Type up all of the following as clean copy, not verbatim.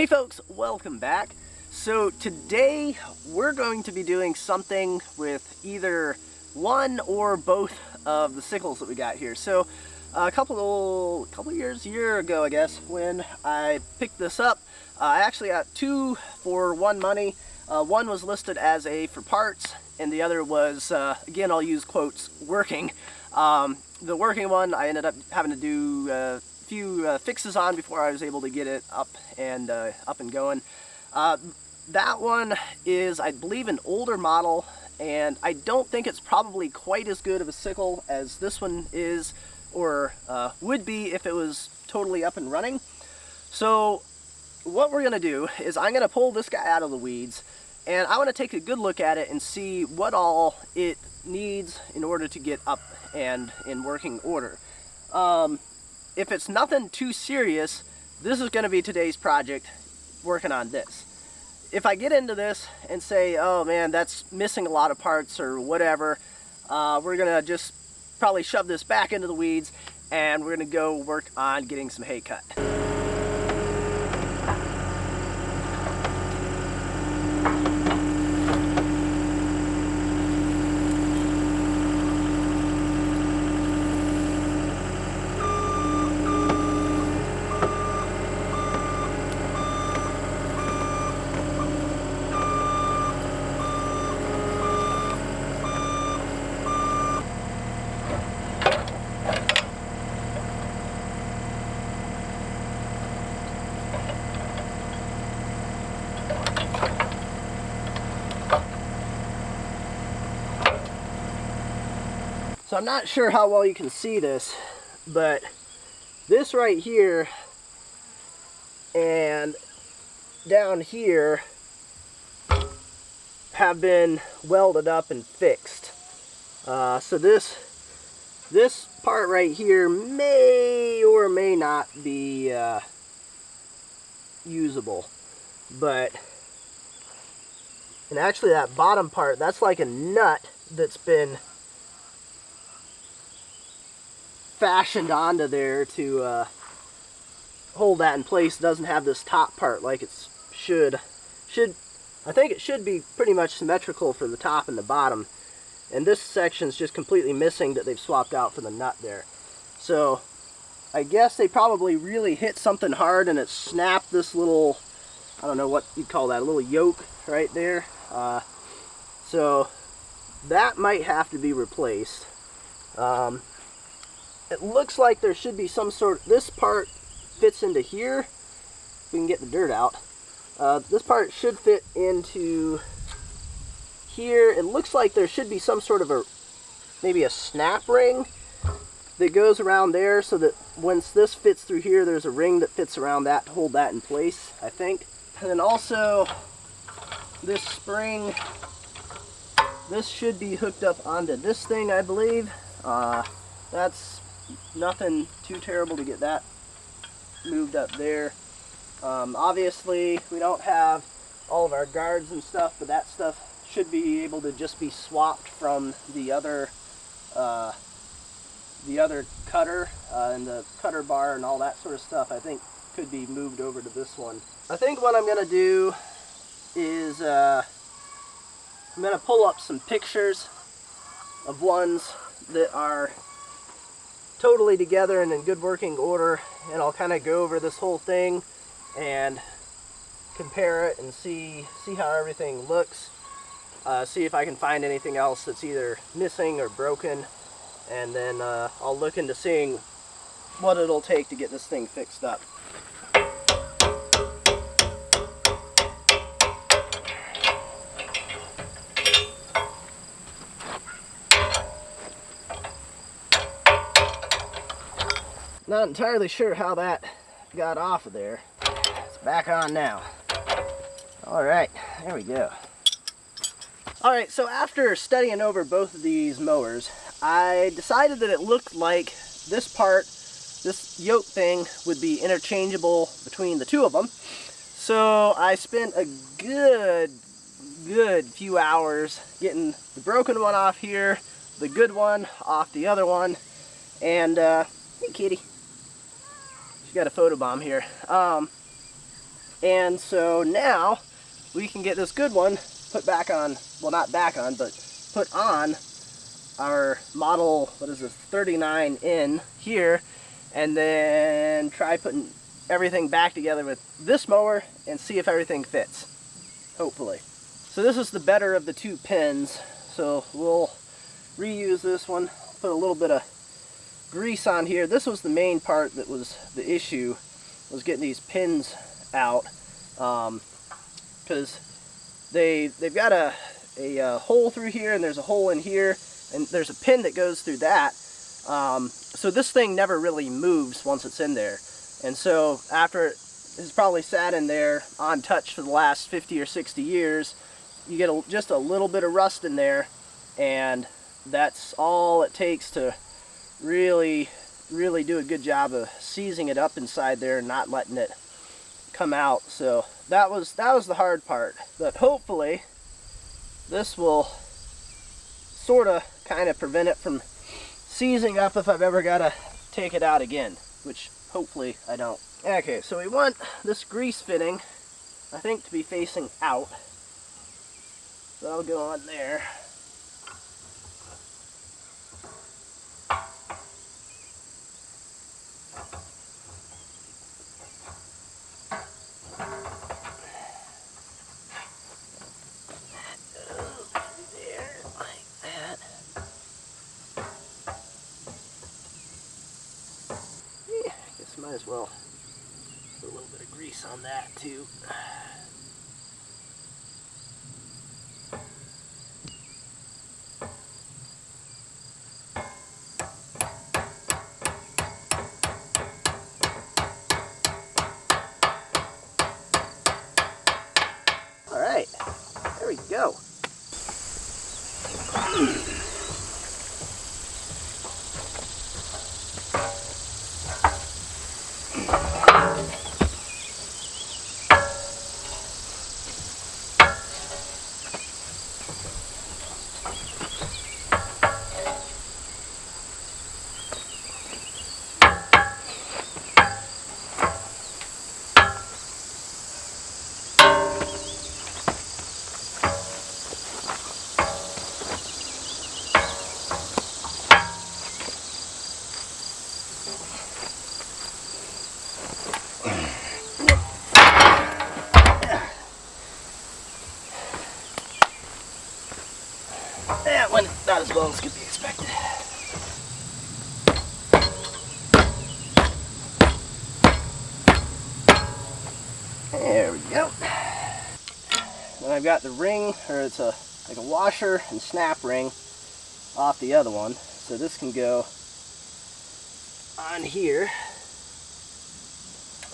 Hey folks, welcome back. So today we're going to be doing something with either one or both of the sickles that we got here. So a year ago, I guess, when I picked this up, I actually got two for one money. One was listed as a for parts, and the other was, again, I'll use quotes, working. The working one I ended up having to do a few fixes on before I was able to get it up and going. That one is, I believe, an older model, and I don't think it's probably quite as good of a sickle as this one is, or would be if it was totally up and running. So what we're going to do is I'm going to pull this guy out of the weeds, and I want to take a good look at it and see what all it needs in order to get up and in working order. If it's nothing too serious, this is going to be today's project, working on this. If I get into this and say, oh man, that's missing a lot of parts or whatever, we're going to just probably shove this back into the weeds, and we're going to go work on getting some hay cut. So I'm not sure how well you can see this, but this right here and down here have been welded up and fixed. So this part right here may or may not be usable, and actually that bottom part, that's like a nut that's been fashioned onto there to hold that in place. It doesn't have this top part like it should. I think it should be pretty much symmetrical for the top and the bottom, and this section's just completely missing that they've swapped out for the nut there. So I guess they probably really hit something hard and it snapped this little, I don't know what you'd call that, a little yoke right there. So that might have to be replaced. It looks like there should be some sort, this part fits into here. We can get the dirt out. This part should fit into here. It looks like there should be some sort of maybe a snap ring that goes around there, so that once this fits through here, there's a ring that fits around that to hold that in place, I think. And then also, this spring, this should be hooked up onto this thing, I believe. That's nothing too terrible to get that moved up there. Obviously we don't have all of our guards and stuff, but that stuff should be able to just be swapped from the other cutter, and the cutter bar and all that sort of stuff, I think could be moved over to this one. I think what I'm going to do is I'm going to pull up some pictures of ones that are totally together and in good working order, and I'll kind of go over this whole thing and compare it and see how everything looks, see if I can find anything else that's either missing or broken, and then I'll look into seeing what it'll take to get this thing fixed up. Not entirely sure how that got off of there. It's back on now. Alright, there we go. Alright, so after studying over both of these mowers, I decided that it looked like this part, this yoke thing, would be interchangeable between the two of them. So I spent a good few hours getting the broken one off here, the good one off the other one, and hey kitty. Got a photobomb here. And so now we can get this good one put back on, well, not back on, but put on our model, what is this, 39 in here, and then try putting everything back together with this mower and see if everything fits, hopefully. So this is the better of the two pins, so we'll reuse this one, put a little bit of grease on here. This was the main part that was the issue, was getting these pins out, because they've got a hole through here, and there's a hole in here, and there's a pin that goes through that. So this thing never really moves once it's in there. And so after it has probably sat in there untouched for the last 50 or 60 years, you get just a little bit of rust in there, and that's all it takes to really do a good job of seizing it up inside there and not letting it come out. So that was the hard part, but hopefully this will sort of kind of prevent it from seizing up if I've ever got to take it out again, which hopefully I don't. Okay, so we want this grease fitting, I think, to be facing out. So that'll go on there. Might as well put a little bit of grease on that too. All right, there we go. That went not as well as could be expected. There we go. Then I've got the ring, or it's like a washer and snap ring off the other one. So this can go on here,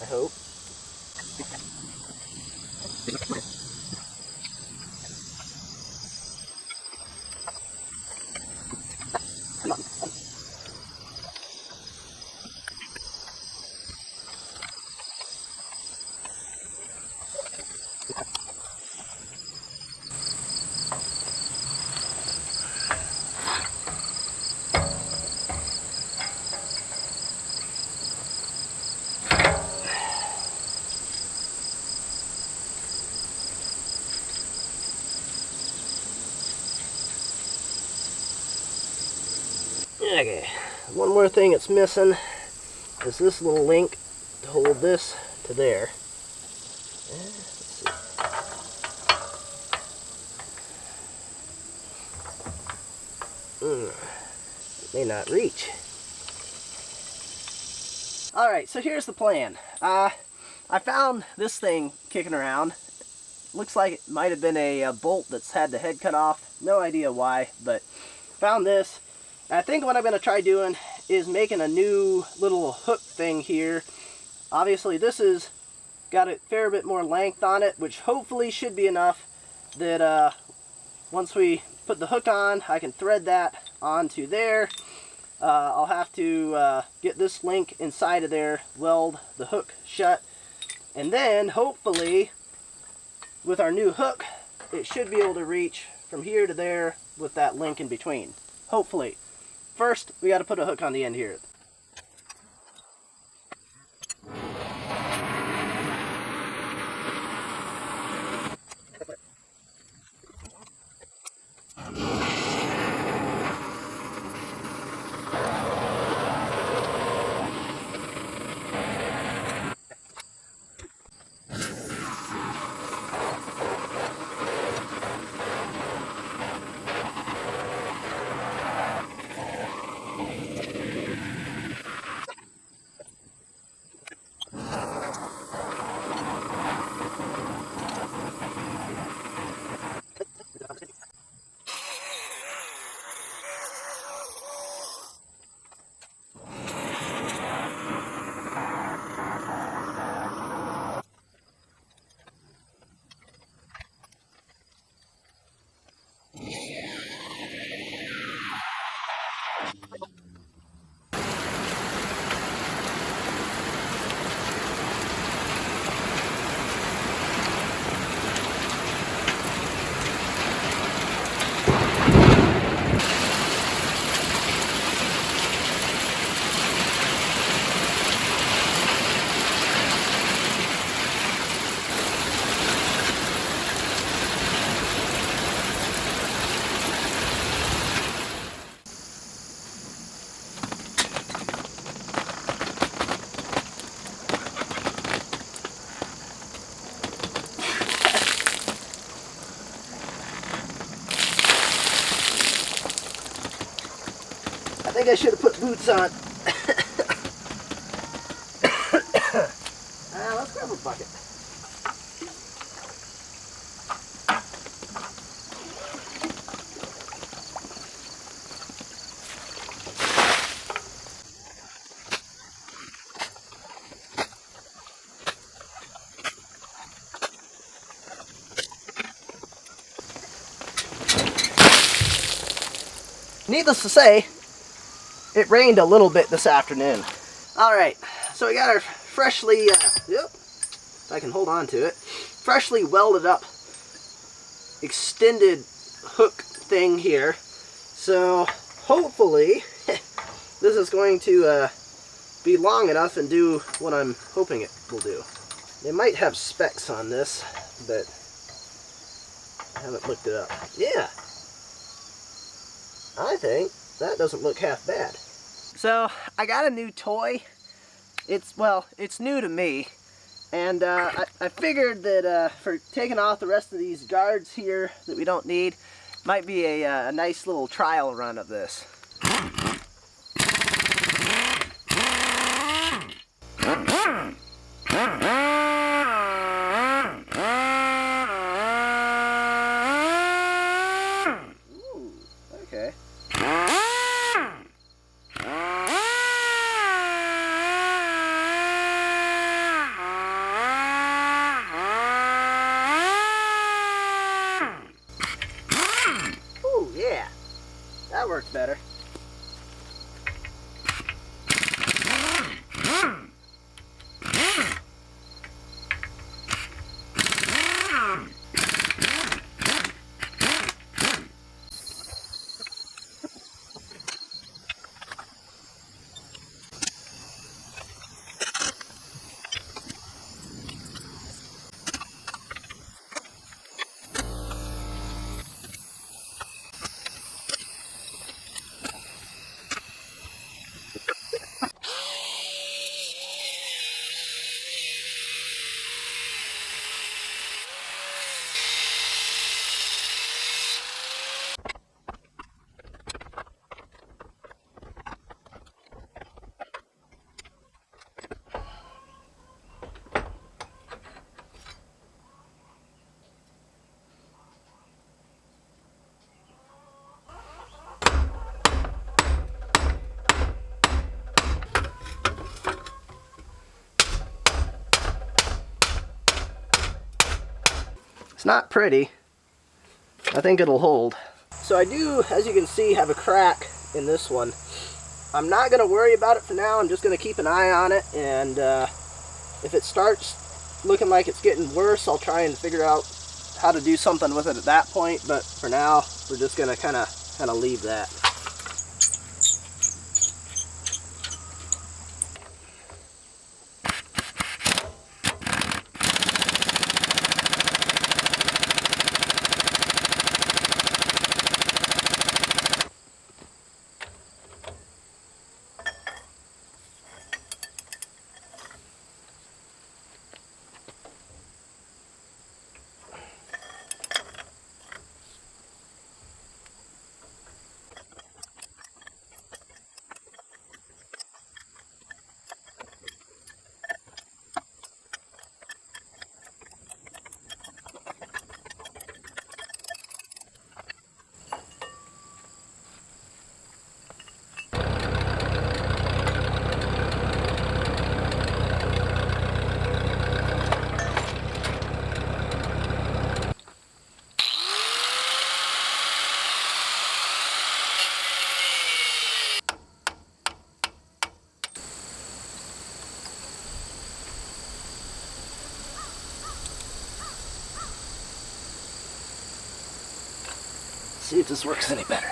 I hope. Okay, one more thing it's missing is this little link to hold this to there. Let's see. It may not reach. Alright, so here's the plan. I found this thing kicking around. Looks like it might have been a bolt that's had the head cut off. No idea why, but found this. I think what I'm going to try doing is making a new little hook thing here. Obviously this has got a fair bit more length on it, which hopefully should be enough that once we put the hook on, I can thread that onto there. I'll have to get this link inside of there, weld the hook shut, and then hopefully with our new hook it should be able to reach from here to there with that link in between. Hopefully. First, we got to put a hook on the end here. think I should have put boots on. Let's grab a bucket. Needless to say, it rained a little bit this afternoon. Alright, so we got our freshly, if I can hold on to it, freshly welded up extended hook thing here. So hopefully this is going to be long enough and do what I'm hoping it will do. They might have specs on this, but I haven't looked it up. Yeah, I think that doesn't look half bad. So I got a new toy. It's new to me, and I figured that for taking off the rest of these guards here that we don't need, might be a nice little trial run of this. Ooh, okay. Ooh, yeah, that works better. It's not pretty. I think it'll hold. So I do, as you can see, have a crack in this one. I'm not going to worry about it for now. I'm just going to keep an eye on it, and if it starts looking like it's getting worse, I'll try and figure out how to do something with it at that point. But for now, we're just going to kind of leave that. See if this works any better.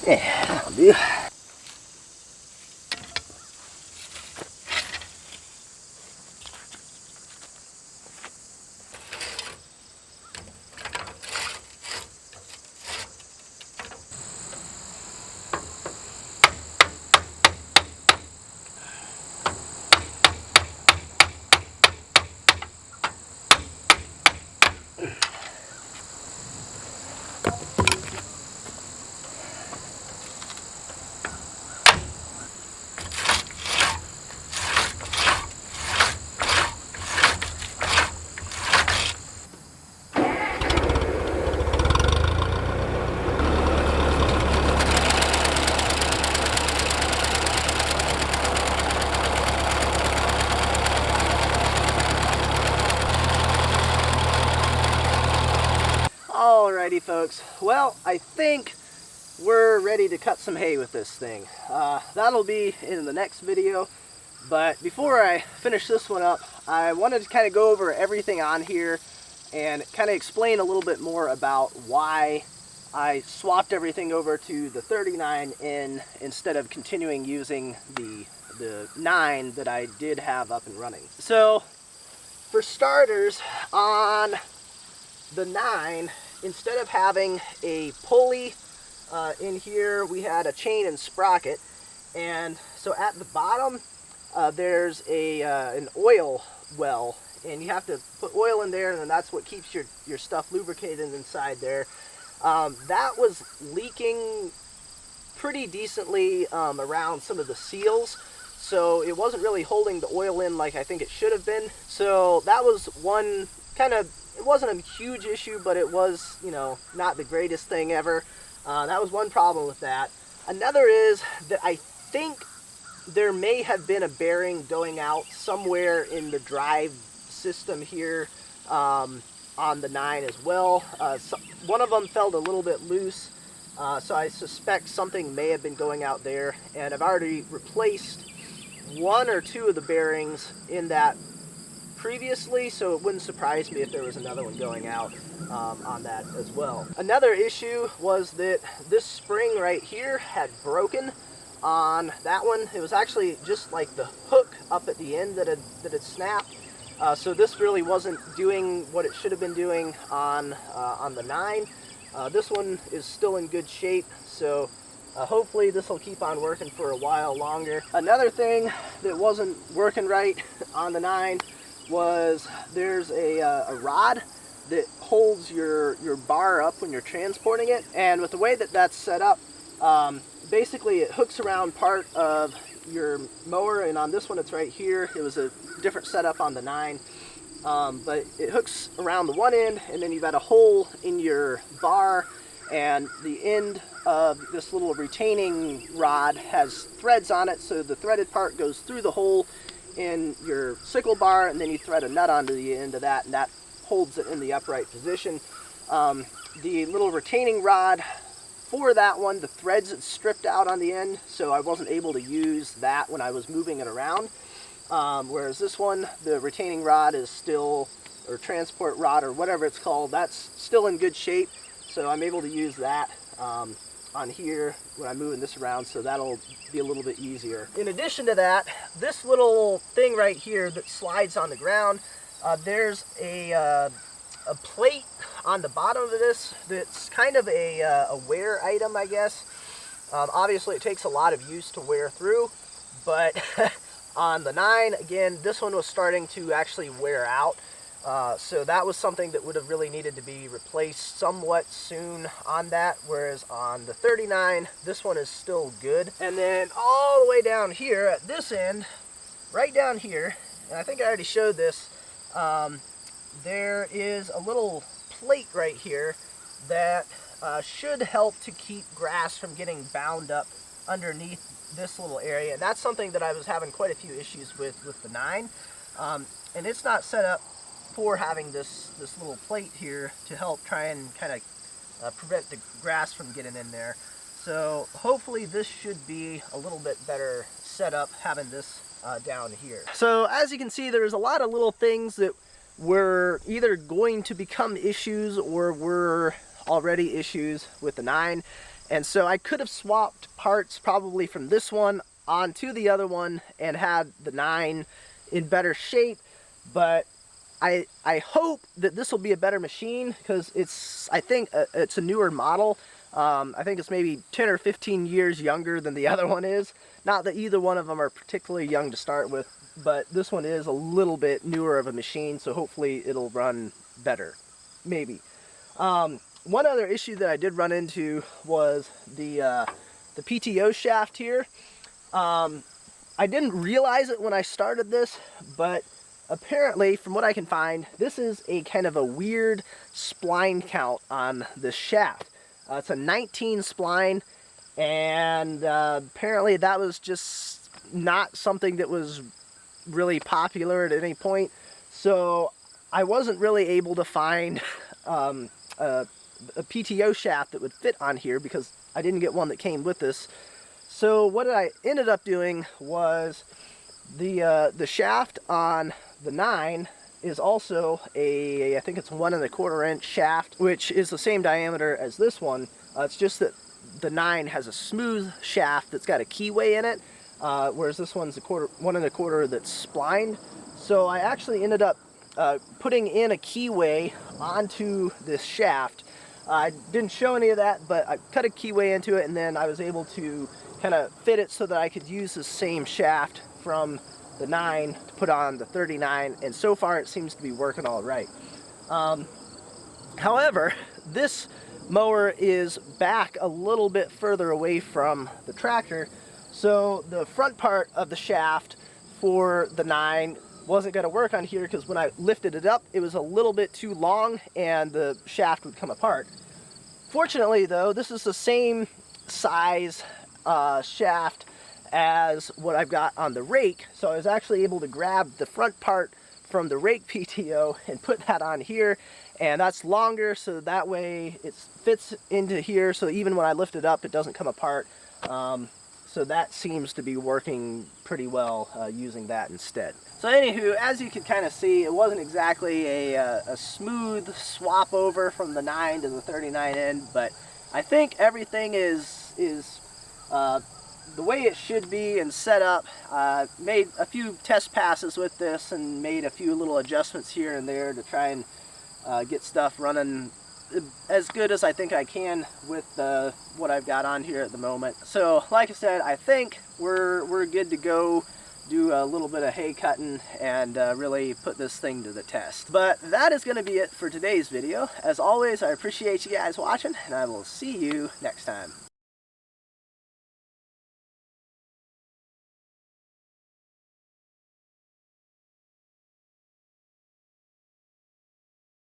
Yeah, that'll do. Alrighty folks, well, I think we're ready to cut some hay with this thing. That'll be in the next video, but before I finish this one up, I wanted to kind of go over everything on here and kind of explain a little bit more about why I swapped everything over to the 39N instead of continuing using the 9 that I did have up and running. So, for starters, on the 9, instead of having a pulley in here, we had a chain and sprocket, and so at the bottom there's an oil well, and you have to put oil in there, and then that's what keeps your stuff lubricated inside there. That was leaking pretty decently around some of the seals, so it wasn't really holding the oil in like I think it should have been. So that was one kind of, it wasn't a huge issue, but it was, you know, not the greatest thing ever. That was one problem with that. Another is that I think there may have been a bearing going out somewhere in the drive system here on the 9 as well. So one of them felt a little bit loose, so I suspect something may have been going out there, and I've already replaced 1 or 2 of the bearings in that previously, so it wouldn't surprise me if there was another one going out on that as well. Another issue was that this spring right here had broken on that one. It was actually just like the hook up at the end that had snapped. So this really wasn't doing what it should have been doing on the 9. This one is still in good shape, so hopefully this will keep on working for a while longer. Another thing that wasn't working right on the 9 was there's a rod that holds your bar up when you're transporting it, and with the way that that's set up, basically it hooks around part of your mower, and on this one it's right here. It was a different setup on the 9, but it hooks around the one end, and then you've got a hole in your bar, and the end of this little retaining rod has threads on it, so the threaded part goes through the hole in your sickle bar, and then you thread a nut onto the end of that, and that holds it in the upright position. The little retaining rod for that one, the threads had stripped out on the end, so I wasn't able to use that when I was moving it around. Whereas this one, the retaining rod is still, or transport rod or whatever it's called, that's still in good shape, so I'm able to use that on here when I'm moving this around, so that'll be a little bit easier. In addition to that, this little thing right here that slides on the ground, there's a plate on the bottom of this that's kind of a wear item, I guess. Obviously it takes a lot of use to wear through, but on the 9, again, this one was starting to actually wear out. So that was something that would have really needed to be replaced somewhat soon on that, whereas on the 39, this one is still good. And then all the way down here at this end, right down here, and I think I already showed this, there is a little plate right here that should help to keep grass from getting bound up underneath this little area. And that's something that I was having quite a few issues with the 9. And it's not set up for having this little plate here to help try and kind of prevent the grass from getting in there. So hopefully this should be a little bit better set up having this down here. So as you can see, there's a lot of little things that were either going to become issues or were already issues with the 9. And so I could have swapped parts probably from this one onto the other one and had the 9 in better shape, but I hope that this will be a better machine, because I think it's a newer model. I think it's maybe 10 or 15 years younger than the other one is. Not that either one of them are particularly young to start with, but this one is a little bit newer of a machine, so hopefully it'll run better, maybe. One other issue that I did run into was the PTO shaft here. I didn't realize it when I started this, but apparently, from what I can find, this is a kind of a weird spline count on this shaft. It's a 19 spline, and apparently that was just not something that was really popular at any point. So I wasn't really able to find a a PTO shaft that would fit on here because I didn't get one that came with this. So what I ended up doing was the shaft on the 9 is also a, I think it's 1 1/4 inch shaft, which is the same diameter as this one. It's just that the 9 has a smooth shaft that's got a keyway in it, whereas this one's 1 1/4 that's splined. So I actually ended up putting in a keyway onto this shaft. I didn't show any of that, but I cut a keyway into it, and then I was able to kind of fit it so that I could use the same shaft from the 9 to put on the 39, and so far it seems to be working all right. However, this mower is back a little bit further away from the tractor, so the front part of the shaft for the 9 wasn't going to work on here because when I lifted it up, it was a little bit too long and the shaft would come apart. Fortunately though, this is the same size shaft as what I've got on the rake, so I was actually able to grab the front part from the rake PTO and put that on here, and that's longer, so that way it fits into here, so even when I lift it up it doesn't come apart. So that seems to be working pretty well using that instead. So anywho, as you can kind of see, it wasn't exactly a smooth swap over from the 9 to the 39 end, but I think everything is the way it should be and set up. Made a few test passes with this and made a few little adjustments here and there to try and get stuff running as good as I think I can with what I've got on here at the moment. So like I said, I think we're good to go do a little bit of hay cutting and really put this thing to the test. But that is going to be it for today's video. As always, I appreciate you guys watching, and I will see you next time.